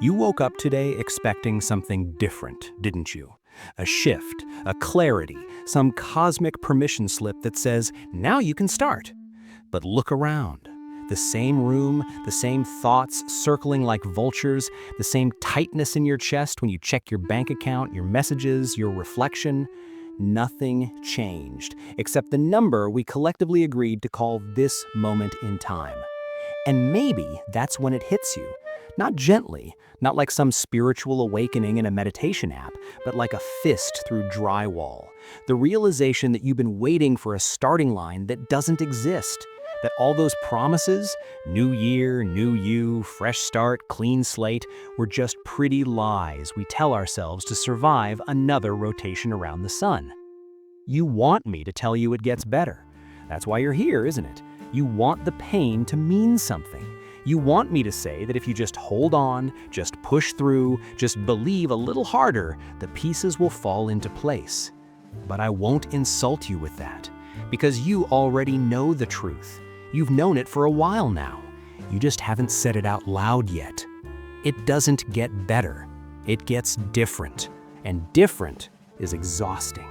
You woke up today expecting something different, didn't you? A shift, a clarity, some cosmic permission slip that says, now you can start. But look around. The same room, the same thoughts circling like vultures, the same tightness in your chest when you check your bank account, your messages, your reflection. Nothing changed, except the number we collectively agreed to call this moment in time. And maybe that's when it hits you. Not gently, not like some spiritual awakening in a meditation app, but like a fist through drywall. The realization that you've been waiting for a starting line that doesn't exist. That all those promises, new year, new you, fresh start, clean slate, were just pretty lies we tell ourselves to survive another rotation around the sun. You want me to tell you it gets better. That's why you're here, isn't it? You want the pain to mean something. You want me to say that if you just hold on, just push through, just believe a little harder, the pieces will fall into place. But I won't insult you with that, because you already know the truth. You've known it for a while now. You just haven't said it out loud yet. It doesn't get better. It gets different. And different is exhausting.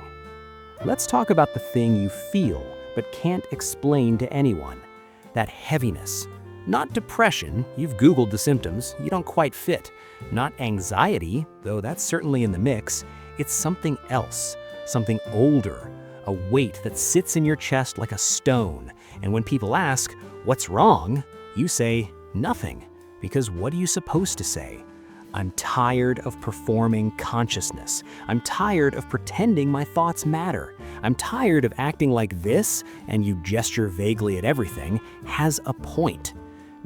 Let's talk about the thing you feel but can't explain to anyone. That heaviness. Not depression, you've Googled the symptoms, you don't quite fit. Not anxiety, though that's certainly in the mix. It's something else, something older, a weight that sits in your chest like a stone. And when people ask, what's wrong? You say, nothing. Because what are you supposed to say? I'm tired of performing consciousness. I'm tired of pretending my thoughts matter. I'm tired of acting like this, and you gesture vaguely at everything, has a point.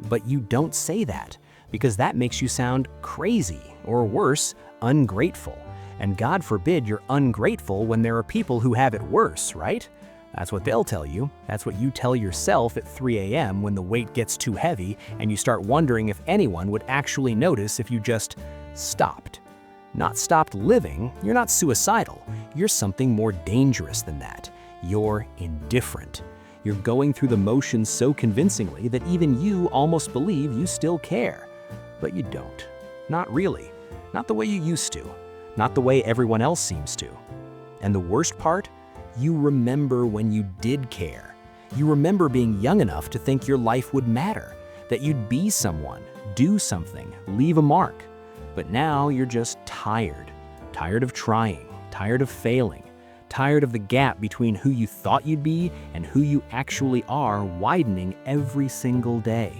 But you don't say that, because that makes you sound crazy, or worse, ungrateful. And God forbid you're ungrateful when there are people who have it worse, right? That's what they'll tell you. That's what you tell yourself at 3 a.m. when the weight gets too heavy and you start wondering if anyone would actually notice if you just stopped. Not stopped living, you're not suicidal. You're something more dangerous than that. You're indifferent. You're going through the motions so convincingly that even you almost believe you still care. But you don't. Not really. Not the way you used to. Not the way everyone else seems to. And the worst part? You remember when you did care. You remember being young enough to think your life would matter, that you'd be someone, do something, leave a mark. But now you're just tired. Tired of trying, tired of failing, tired of the gap between who you thought you'd be and who you actually are widening every single day.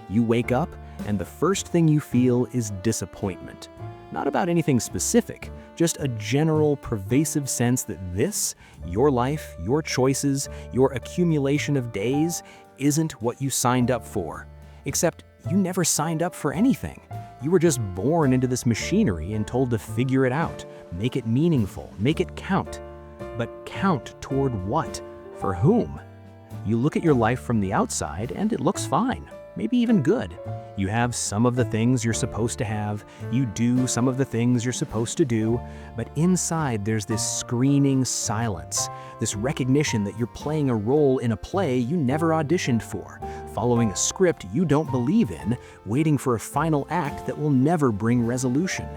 You wake up and the first thing you feel is disappointment. Not about anything specific, just a general, pervasive sense that this, your life, your choices, your accumulation of days, isn't what you signed up for. Except you never signed up for anything. You were just born into this machinery and told to figure it out, make it meaningful, make it count. But count toward what? For whom? You look at your life from the outside and it looks fine, maybe even good. You have some of the things you're supposed to have, you do some of the things you're supposed to do, but inside there's this screening silence, this recognition that you're playing a role in a play you never auditioned for, following a script you don't believe in, waiting for a final act that will never bring resolution.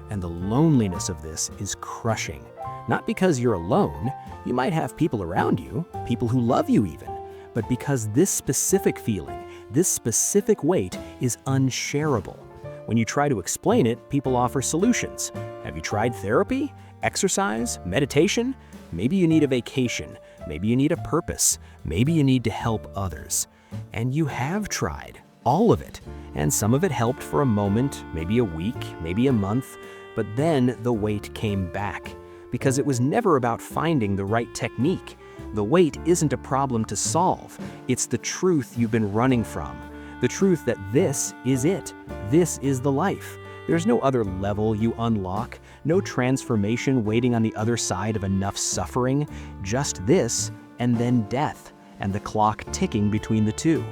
And the loneliness of this is crushing. Not because you're alone, you might have people around you, people who love you even, but because this specific feeling, this specific weight is unshareable. When you try to explain it, people offer solutions. Have you tried therapy, exercise, meditation? Maybe you need a vacation. Maybe you need a purpose. Maybe you need to help others. And you have tried, all of it. And some of it helped for a moment, maybe a week, maybe a month. But then the weight came back. Because it was never about finding the right technique. The weight isn't a problem to solve. It's the truth you've been running from. The truth that this is it. This is the life. There's no other level you unlock, no transformation waiting on the other side of enough suffering. Just this, and then death, and the clock ticking between the two.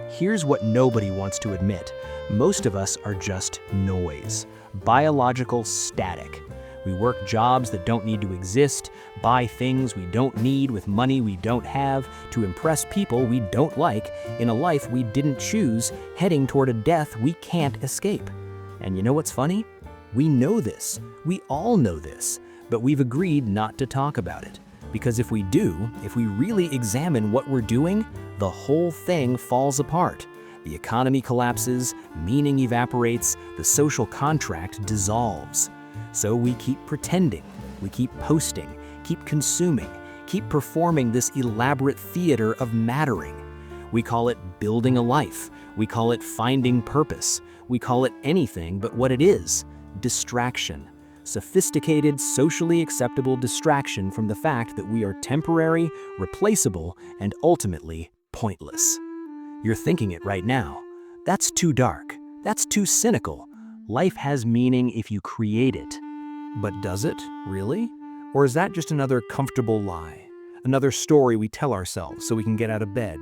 Here's what nobody wants to admit. Most of us are just noise. Biological static. We work jobs that don't need to exist, buy things we don't need with money we don't have, to impress people we don't like, in a life we didn't choose, heading toward a death we can't escape. And you know what's funny? We know this. We all know this. But we've agreed not to talk about it. Because if we do, if we really examine what we're doing, the whole thing falls apart. The economy collapses, meaning evaporates, the social contract dissolves. So we keep pretending, we keep posting, keep consuming, keep performing this elaborate theater of mattering. We call it building a life. We call it finding purpose. We call it anything but what it is: distraction. Sophisticated, socially acceptable distraction from the fact that we are temporary, replaceable, and ultimately pointless. You're thinking it right now. That's too dark. That's too cynical. Life has meaning if you create it. But does it, really? Or is that just another comfortable lie? Another story we tell ourselves so we can get out of bed?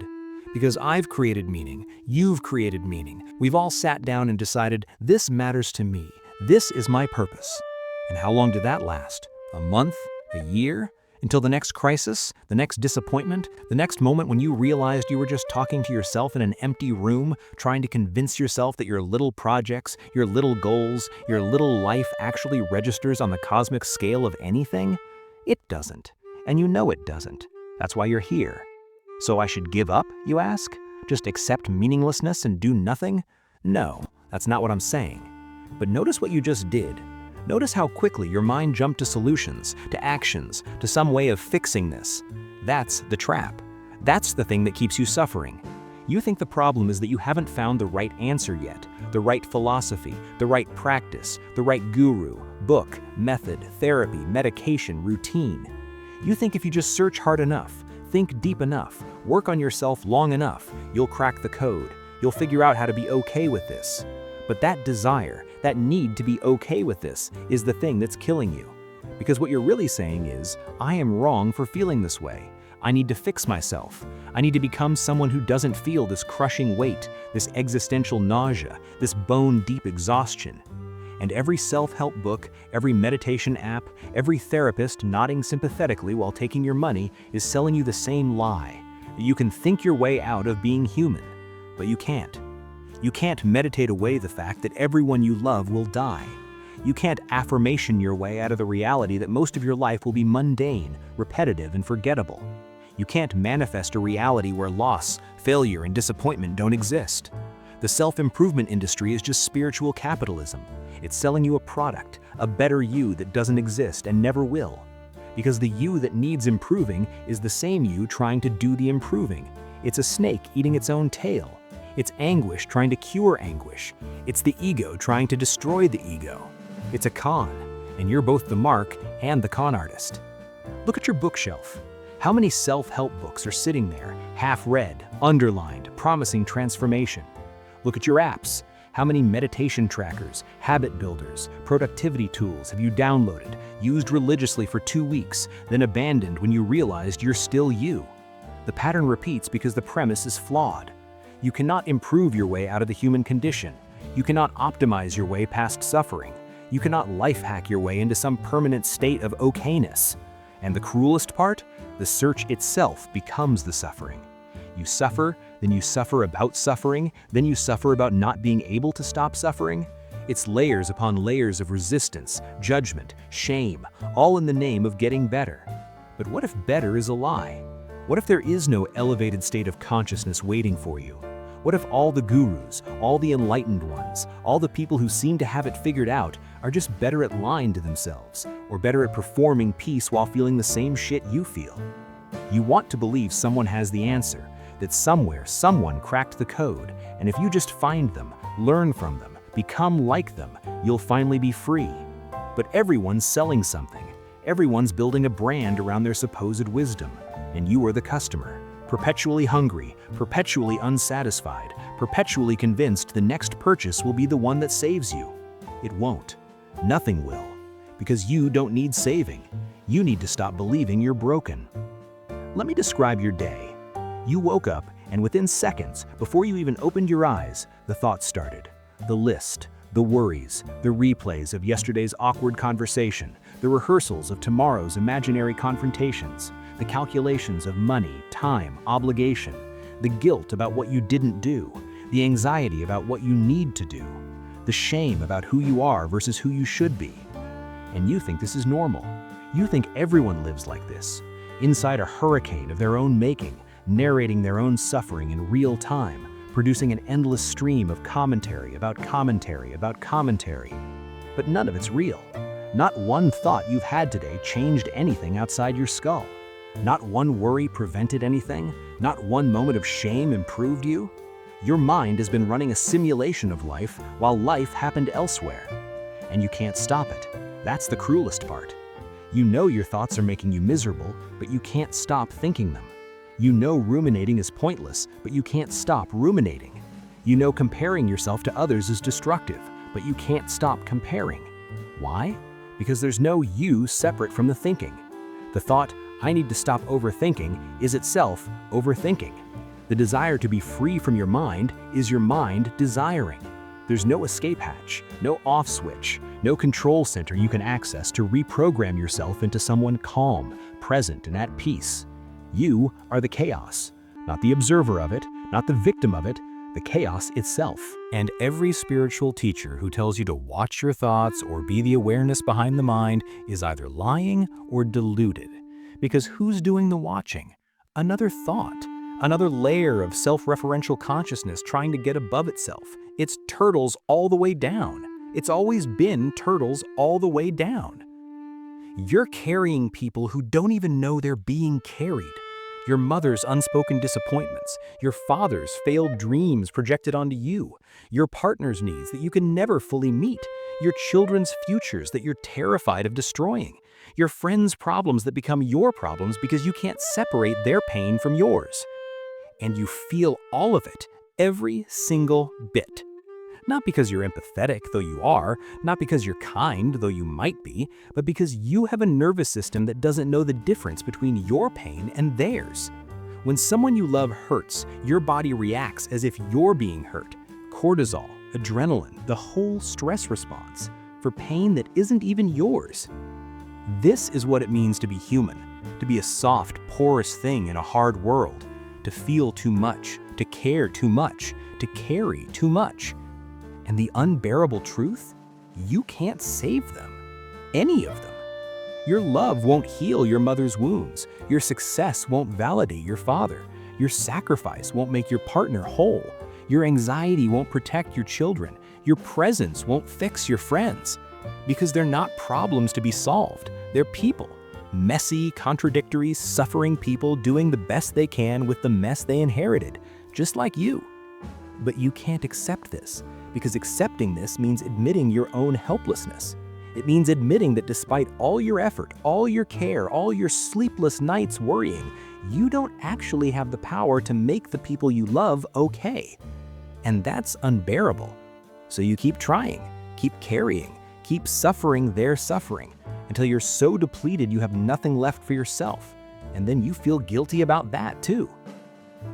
Because I've created meaning, you've created meaning. We've all sat down and decided, this matters to me. This is my purpose. And how long did that last? A month? A year? Until the next crisis, the next disappointment, the next moment when you realized you were just talking to yourself in an empty room, trying to convince yourself that your little projects, your little goals, your little life actually registers on the cosmic scale of anything? It doesn't. And you know it doesn't. That's why you're here. So I should give up, you ask? Just accept meaninglessness and do nothing? No, that's not what I'm saying. But notice what you just did. Notice how quickly your mind jumped to solutions, to actions, to some way of fixing this. That's the trap. That's the thing that keeps you suffering. You think the problem is that you haven't found the right answer yet, the right philosophy, the right practice, the right guru, book, method, therapy, medication, routine. You think if you just search hard enough, think deep enough, work on yourself long enough, you'll crack the code. You'll figure out how to be okay with this. But that desire, that need to be okay with this, is the thing that's killing you. Because what you're really saying is, I am wrong for feeling this way. I need to fix myself. I need to become someone who doesn't feel this crushing weight, this existential nausea, this bone-deep exhaustion. And every self-help book, every meditation app, every therapist nodding sympathetically while taking your money is selling you the same lie, that you can think your way out of being human. But you can't. You can't meditate away the fact that everyone you love will die. You can't affirmation your way out of the reality that most of your life will be mundane, repetitive, and forgettable. You can't manifest a reality where loss, failure, and disappointment don't exist. The self-improvement industry is just spiritual capitalism. It's selling you a product, a better you that doesn't exist and never will. Because the you that needs improving is the same you trying to do the improving. It's a snake eating its own tail. It's anguish trying to cure anguish. It's the ego trying to destroy the ego. It's a con, and you're both the mark and the con artist. Look at your bookshelf. How many self-help books are sitting there, half-read, underlined, promising transformation? Look at your apps. How many meditation trackers, habit builders, productivity tools have you downloaded, used religiously for 2 weeks, then abandoned when you realized you're still you? The pattern repeats because the premise is flawed. You cannot improve your way out of the human condition. You cannot optimize your way past suffering. You cannot life hack your way into some permanent state of okayness. And the cruelest part? The search itself becomes the suffering. You suffer, then you suffer about suffering, then you suffer about not being able to stop suffering. It's layers upon layers of resistance, judgment, shame, all in the name of getting better. But what if better is a lie? What if there is no elevated state of consciousness waiting for you? What if all the gurus, all the enlightened ones, all the people who seem to have it figured out are just better at lying to themselves, or better at performing peace while feeling the same shit you feel? You want to believe someone has the answer, that somewhere someone cracked the code, and if you just find them, learn from them, become like them, you'll finally be free. But everyone's selling something. Everyone's building a brand around their supposed wisdom, and you are the customer. Perpetually hungry, perpetually unsatisfied, perpetually convinced the next purchase will be the one that saves you. It won't. Nothing will. Because you don't need saving. You need to stop believing you're broken. Let me describe your day. You woke up, and within seconds, before you even opened your eyes, the thoughts started. The list, the worries, the replays of yesterday's awkward conversation, the rehearsals of tomorrow's imaginary confrontations, the calculations of money, time, obligation, the guilt about what you didn't do, the anxiety about what you need to do, the shame about who you are versus who you should be. And you think this is normal. You think everyone lives like this, inside a hurricane of their own making, narrating their own suffering in real time, producing an endless stream of commentary about commentary about commentary. But none of it's real. Not one thought you've had today changed anything outside your skull. Not one worry prevented anything. Not one moment of shame improved you. Your mind has been running a simulation of life while life happened elsewhere. And you can't stop it. That's the cruelest part. You know your thoughts are making you miserable, but you can't stop thinking them. You know ruminating is pointless, but you can't stop ruminating. You know comparing yourself to others is destructive, but you can't stop comparing. Why? Because there's no you separate from the thinking. The thought, I need to stop overthinking, is itself overthinking. The desire to be free from your mind is your mind desiring. There's no escape hatch, no off switch, no control center you can access to reprogram yourself into someone calm, present, and at peace. You are the chaos, not the observer of it, not the victim of it, the chaos itself. And every spiritual teacher who tells you to watch your thoughts or be the awareness behind the mind is either lying or deluded. Because who's doing the watching? Another thought, another layer of self-referential consciousness trying to get above itself. It's turtles all the way down. It's always been turtles all the way down. You're carrying people who don't even know they're being carried. Your mother's unspoken disappointments, your father's failed dreams projected onto you, your partner's needs that you can never fully meet, your children's futures that you're terrified of destroying, your friends' problems that become your problems because you can't separate their pain from yours. And you feel all of it, every single bit. Not because you're empathetic, though you are, not because you're kind, though you might be, but because you have a nervous system that doesn't know the difference between your pain and theirs. When someone you love hurts, your body reacts as if you're being hurt. Cortisol, adrenaline, the whole stress response for pain that isn't even yours. This is what it means to be human, to be a soft, porous thing in a hard world, to feel too much, to care too much, to carry too much. And the unbearable truth? You can't save them. Any of them. Your love won't heal your mother's wounds. Your success won't validate your father. Your sacrifice won't make your partner whole. Your anxiety won't protect your children. Your presence won't fix your friends. Because they're not problems to be solved. They're people. Messy, contradictory, suffering people doing the best they can with the mess they inherited, just like you. But you can't accept this. Because accepting this means admitting your own helplessness. It means admitting that despite all your effort, all your care, all your sleepless nights worrying, you don't actually have the power to make the people you love okay. And that's unbearable. So you keep trying, keep carrying, keep suffering their suffering, until you're so depleted you have nothing left for yourself. And then you feel guilty about that too.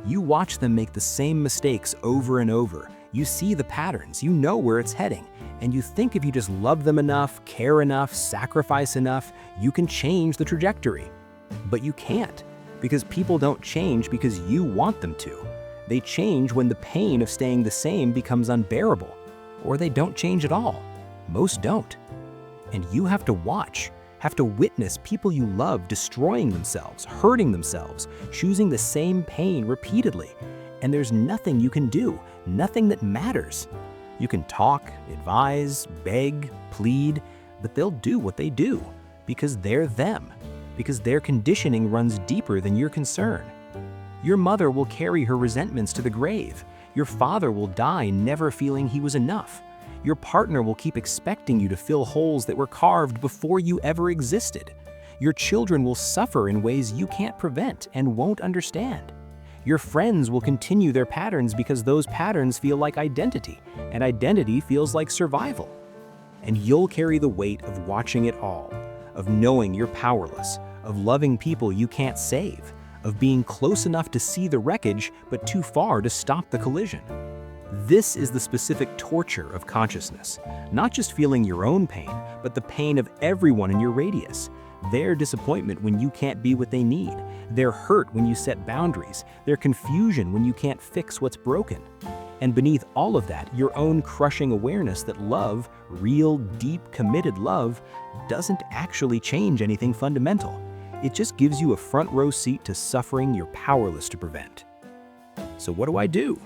You watch them make the same mistakes over and over. You see the patterns, you know where it's heading, and you think if you just love them enough, care enough, sacrifice enough, you can change the trajectory. But you can't, because people don't change because you want them to. They change when the pain of staying the same becomes unbearable, or they don't change at all. Most don't. And you have to watch, have to witness people you love destroying themselves, hurting themselves, choosing the same pain repeatedly. And there's nothing you can do, nothing that matters. You can talk, advise, beg, plead, but they'll do what they do because they're them, because their conditioning runs deeper than your concern. Your mother will carry her resentments to the grave. Your father will die never feeling he was enough. Your partner will keep expecting you to fill holes that were carved before you ever existed. Your children will suffer in ways you can't prevent and won't understand. Your friends will continue their patterns because those patterns feel like identity, and identity feels like survival. And you'll carry the weight of watching it all, of knowing you're powerless, of loving people you can't save, of being close enough to see the wreckage but too far to stop the collision. This is the specific torture of consciousness, not just feeling your own pain, but the pain of everyone in your radius. Their disappointment when you can't be what they need, their hurt when you set boundaries, their confusion when you can't fix what's broken. And beneath all of that, your own crushing awareness that love, real, deep, committed love, doesn't actually change anything fundamental. It just gives you a front row seat to suffering you're powerless to prevent. So what do I do?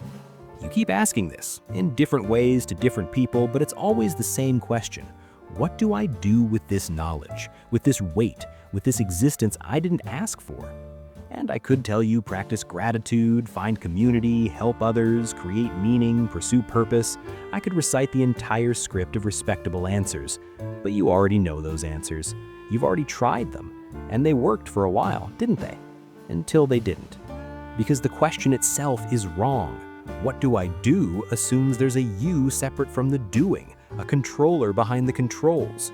You keep asking this, in different ways to different people, but it's always the same question. What do I do with this knowledge, with this weight, with this existence I didn't ask for? And I could tell you practice gratitude, find community, help others, create meaning, pursue purpose. I could recite the entire script of respectable answers. But you already know those answers. You've already tried them. And they worked for a while, didn't they? Until they didn't. Because the question itself is wrong. What do I do assumes there's a you separate from the doing, a controller behind the controls.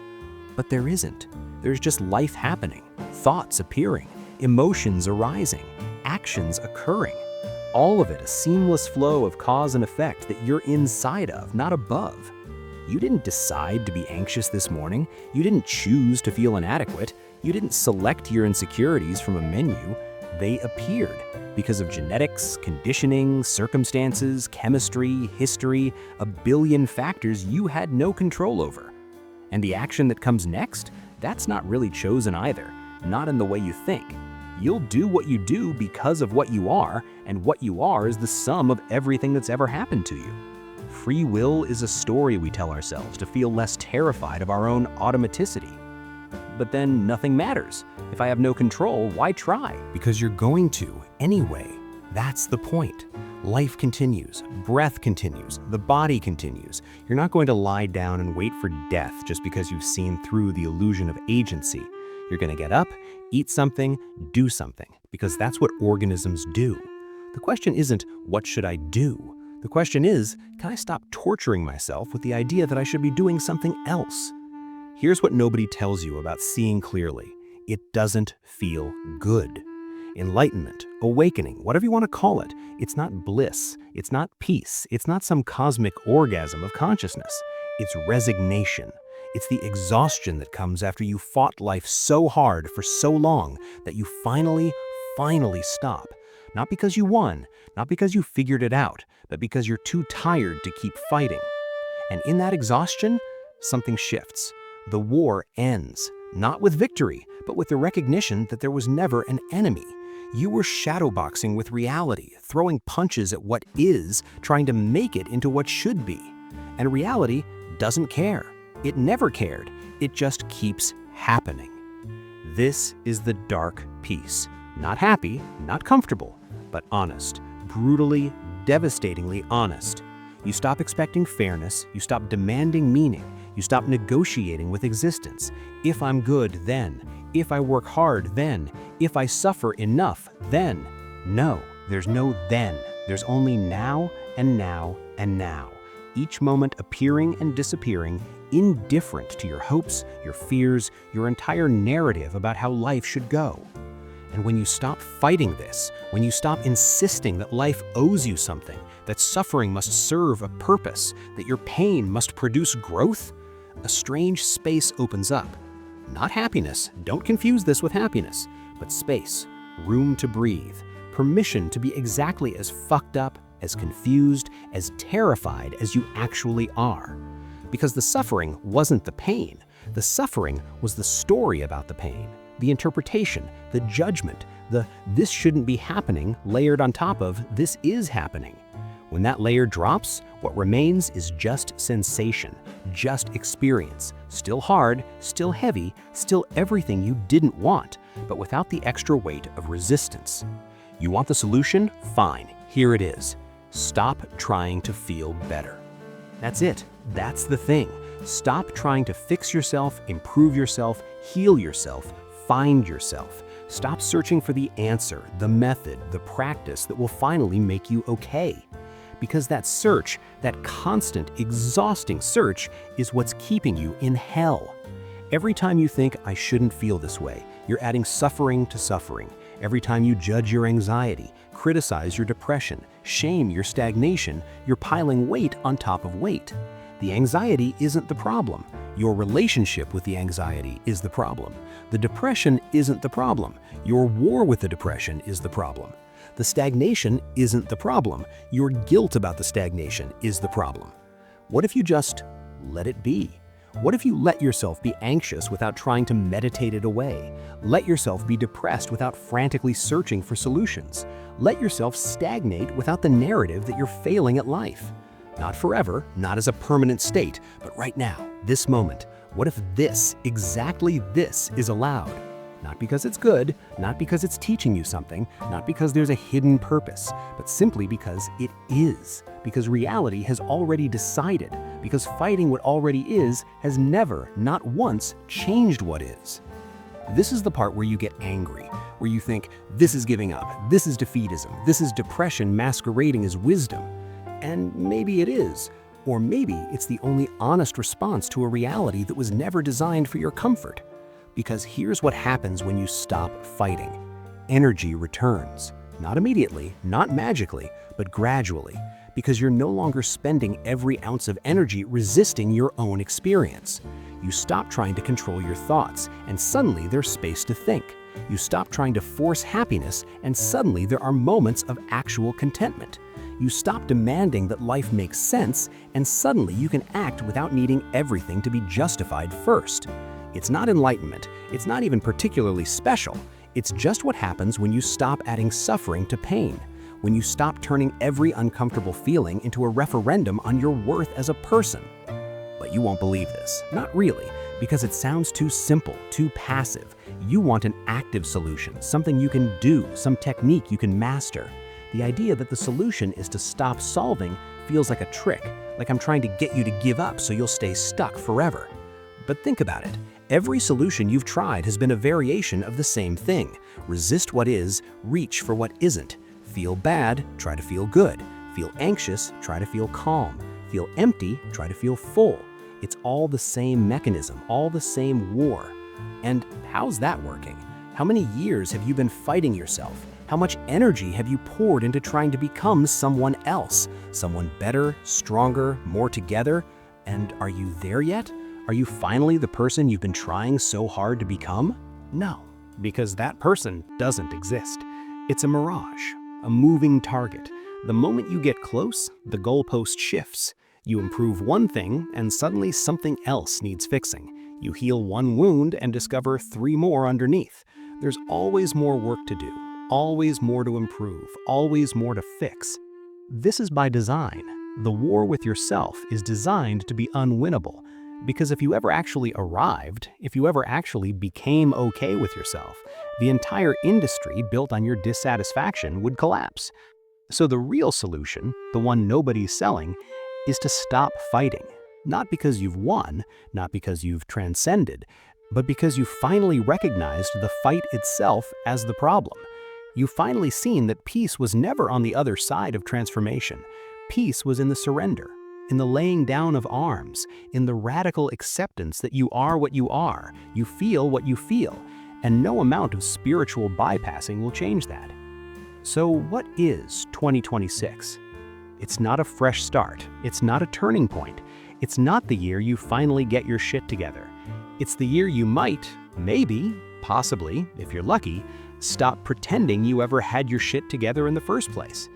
But there isn't. There's just life happening, thoughts appearing, emotions arising, actions occurring. All of it a seamless flow of cause and effect that you're inside of, not above. You didn't decide to be anxious this morning. You didn't choose to feel inadequate. You didn't select your insecurities from a menu. They appeared because of genetics, conditioning, circumstances, chemistry, history, a billion factors you had no control over. And the action that comes next, that's not really chosen either, not in the way you think. You'll do what you do because of what you are, and what you are is the sum of everything that's ever happened to you. Free will is a story we tell ourselves to feel less terrified of our own automaticity. But then nothing matters. If I have no control, why try? Because you're going to anyway. That's the point. Life continues, breath continues, the body continues. You're not going to lie down and wait for death just because you've seen through the illusion of agency. You're going to get up, eat something, do something, because that's what organisms do. The question isn't, what should I do? The question is, can I stop torturing myself with the idea that I should be doing something else? Here's what nobody tells you about seeing clearly. It doesn't feel good. Enlightenment, awakening, whatever you want to call it, it's not bliss, it's not peace, it's not some cosmic orgasm of consciousness. It's resignation. It's the exhaustion that comes after you fought life so hard for so long that you finally stop. Not because you won, not because you figured it out, but because you're too tired to keep fighting. And in that exhaustion, something shifts. The war ends, not with victory, but with the recognition that there was never an enemy. You were shadowboxing with reality, throwing punches at what is, trying to make it into what should be. And reality doesn't care. It never cared. It just keeps happening. This is the dark peace. Not happy, not comfortable, but honest, brutally, devastatingly honest. You stop expecting fairness, you stop demanding meaning, you stop negotiating with existence. If I'm good, then. If I work hard, then. If I suffer enough, then. No, there's no then. There's only now and now and now. Each moment appearing and disappearing, indifferent to your hopes, your fears, your entire narrative about how life should go. And when you stop fighting this, when you stop insisting that life owes you something, that suffering must serve a purpose, that your pain must produce growth, a strange space opens up. Not happiness, don't confuse this with happiness, but space, room to breathe, permission to be exactly as fucked up, as confused, as terrified as you actually are. Because the suffering wasn't the pain. The suffering was the story about the pain, the interpretation, the judgment, the this shouldn't be happening layered on top of this is happening. When that layer drops, what remains is just sensation, just experience. Still hard, still heavy, still everything you didn't want, but without the extra weight of resistance. You want the solution? Fine, here it is. Stop trying to feel better. That's it. That's the thing. Stop trying to fix yourself, improve yourself, heal yourself, find yourself. Stop searching for the answer, the method, the practice that will finally make you okay. Because that search, that constant, exhausting search, is what's keeping you in hell. Every time you think, I shouldn't feel this way, you're adding suffering to suffering. Every time you judge your anxiety, criticize your depression, shame your stagnation, you're piling weight on top of weight. The anxiety isn't the problem. Your relationship with the anxiety is the problem. The depression isn't the problem. Your war with the depression is the problem. The stagnation isn't the problem. Your guilt about the stagnation is the problem. What if you just let it be? What if you let yourself be anxious without trying to meditate it away? Let yourself be depressed without frantically searching for solutions? Let yourself stagnate without the narrative that you're failing at life? Not forever, not as a permanent state, but right now, this moment. What if this, exactly this, is allowed? Not because it's good, not because it's teaching you something, not because there's a hidden purpose, but simply because it is. Because reality has already decided. Because fighting what already is has never, not once, changed what is. This is the part where you get angry, where you think, this is giving up, this is defeatism, this is depression masquerading as wisdom. And maybe it is. Or maybe it's the only honest response to a reality that was never designed for your comfort. Because here's what happens when you stop fighting. Energy returns. Not immediately, not magically, but gradually. Because you're no longer spending every ounce of energy resisting your own experience. You stop trying to control your thoughts, and suddenly there's space to think. You stop trying to force happiness, and suddenly there are moments of actual contentment. You stop demanding that life makes sense, and suddenly you can act without needing everything to be justified first. It's not enlightenment, it's not even particularly special. It's just what happens when you stop adding suffering to pain, when you stop turning every uncomfortable feeling into a referendum on your worth as a person. But you won't believe this, not really, because it sounds too simple, too passive. You want an active solution, something you can do, some technique you can master. The idea that the solution is to stop solving feels like a trick, like I'm trying to get you to give up so you'll stay stuck forever. But think about it. Every solution you've tried has been a variation of the same thing. Resist what is, reach for what isn't. Feel bad, try to feel good. Feel anxious, try to feel calm. Feel empty, try to feel full. It's all the same mechanism, all the same war. And how's that working? How many years have you been fighting yourself? How much energy have you poured into trying to become someone else? Someone better, stronger, more together? And are you there yet? Are you finally the person you've been trying so hard to become? No, because that person doesn't exist. It's a mirage, a moving target. The moment you get close, the goalpost shifts. You improve one thing, and suddenly something else needs fixing. You heal one wound and discover 3 more underneath. There's always more work to do, always more to improve, always more to fix. This is by design. The war with yourself is designed to be unwinnable. Because if you ever actually arrived, if you ever actually became okay with yourself, the entire industry built on your dissatisfaction would collapse. So the real solution, the one nobody's selling, is to stop fighting. Not because you've won, not because you've transcended, but because you finally recognized the fight itself as the problem. You've finally seen that peace was never on the other side of transformation. Peace was in the surrender, in the laying down of arms, in the radical acceptance that you are what you are, you feel what you feel, and no amount of spiritual bypassing will change that. So what is 2026? It's not a fresh start. It's not a turning point. It's not the year you finally get your shit together. It's the year you might, maybe, possibly, if you're lucky, stop pretending you ever had your shit together in the first place.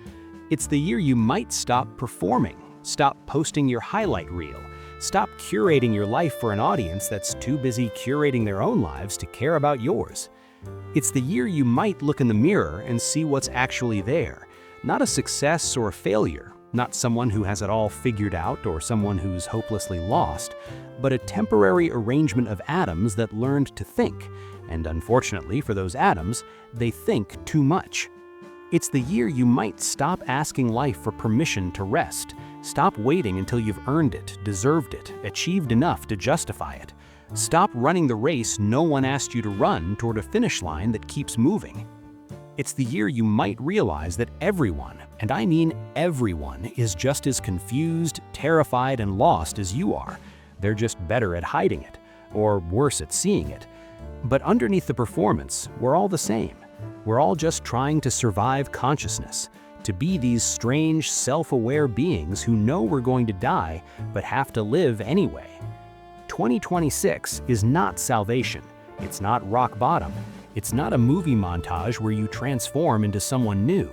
It's the year you might stop performing, stop posting your highlight reel, stop curating your life for an audience that's too busy curating their own lives to care about yours. It's the year you might look in the mirror and see what's actually there, not a success or a failure, not someone who has it all figured out or someone who's hopelessly lost, but a temporary arrangement of atoms that learned to think, and unfortunately for those atoms, they think too much. It's the year you might stop asking life for permission to rest, stop waiting until you've earned it, deserved it, achieved enough to justify it. Stop running the race no one asked you to run toward a finish line that keeps moving. It's the year you might realize that everyone, and I mean everyone, is just as confused, terrified, and lost as you are. They're just better at hiding it, or worse at seeing it. But underneath the performance, we're all the same. We're all just trying to survive consciousness, to be these strange, self-aware beings who know we're going to die, but have to live anyway. 2026 is not salvation. It's not rock bottom. It's not a movie montage where you transform into someone new.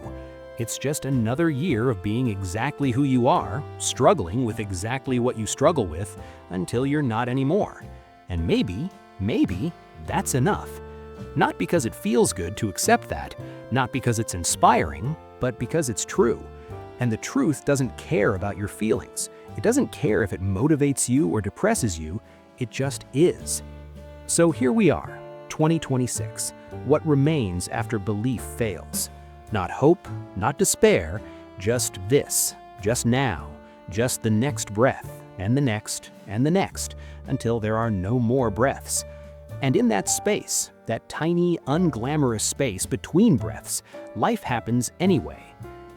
It's just another year of being exactly who you are, struggling with exactly what you struggle with until you're not anymore. And maybe that's enough. Not because it feels good to accept that, not because it's inspiring, but because it's true. And the truth doesn't care about your feelings. It doesn't care if it motivates you or depresses you. It just is. So here we are, 2026. What remains after belief fails? Not hope, not despair, just this, just now, just the next breath, and the next, and the next, until there are no more breaths. And in that space, that tiny, unglamorous space between breaths, life happens anyway.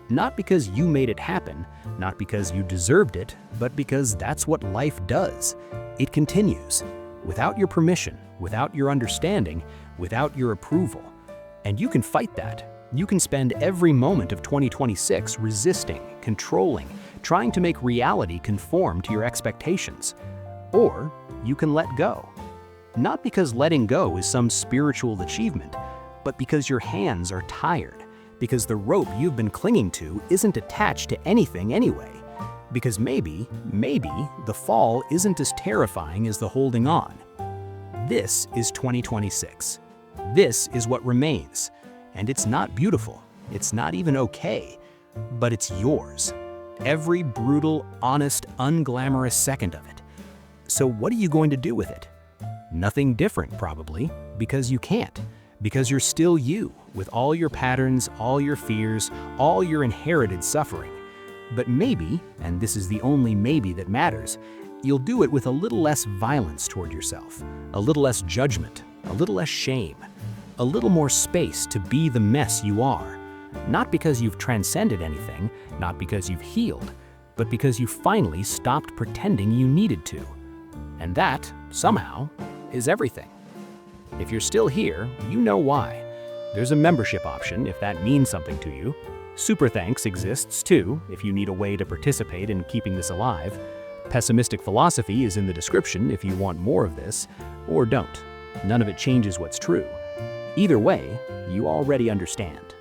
Not because you made it happen, not because you deserved it, but because that's what life does. It continues, without your permission, without your understanding, without your approval. And you can fight that. You can spend every moment of 2026 resisting, controlling, trying to make reality conform to your expectations. Or you can let go. Not because letting go is some spiritual achievement, but because your hands are tired, because the rope you've been clinging to isn't attached to anything anyway, because maybe the fall isn't as terrifying as the holding on. This is 2026. This is what remains. And it's not beautiful, it's not even okay, but it's yours. Every brutal, honest, unglamorous second of it. So what are you going to do with it? Nothing different, probably, because you can't. Because you're still you, with all your patterns, all your fears, all your inherited suffering. But maybe, and this is the only maybe that matters, you'll do it with a little less violence toward yourself, a little less judgment, a little less shame. A little more space to be the mess you are. Not because you've transcended anything, not because you've healed, but because you finally stopped pretending you needed to. And that, somehow, is everything. If you're still here, you know why. There's a membership option if that means something to you. Super Thanks exists too, if you need a way to participate in keeping this alive. Pessimistic Philosophy is in the description if you want more of this, or don't. None of it changes what's true. Either way, you already understand.